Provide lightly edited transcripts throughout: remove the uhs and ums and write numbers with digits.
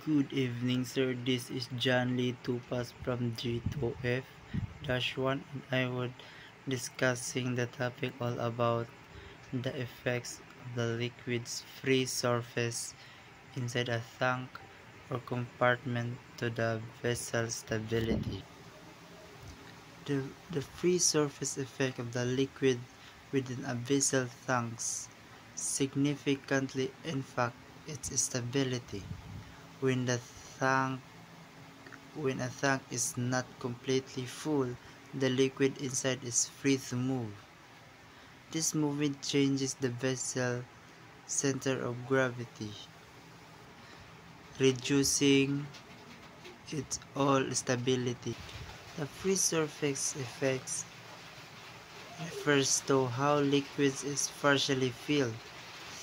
Good evening, sir. This is John Lee Tupas from G2F-1, and I would discussing the topic all about the effects of the liquid's free surface inside a tank or compartment to the vessel stability. The free surface effect of the liquid within a vessel tanks significantly impact its stability. When the tank When a tank is not completely full, the liquid inside is free to move. This movement changes the vessel center of gravity, reducing its all stability. The free surface effects refers to how liquids is partially filled.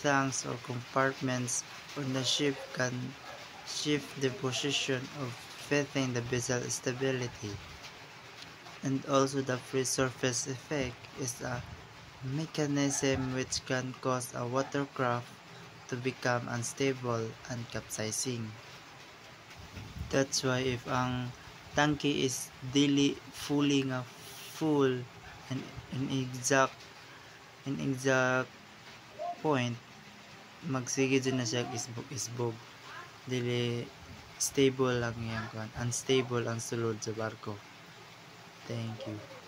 Tanks or compartments on the ship can shift the position of affecting the vessel stability. And also the free surface effect is a mechanism which can cause a watercraft to become unstable and capsizing. That's why if ang tangke is dili fully nga full and in exact point, magsigid na siya isbog. Dili stable lang yan, unstable ang sulod sa barko. Thank you.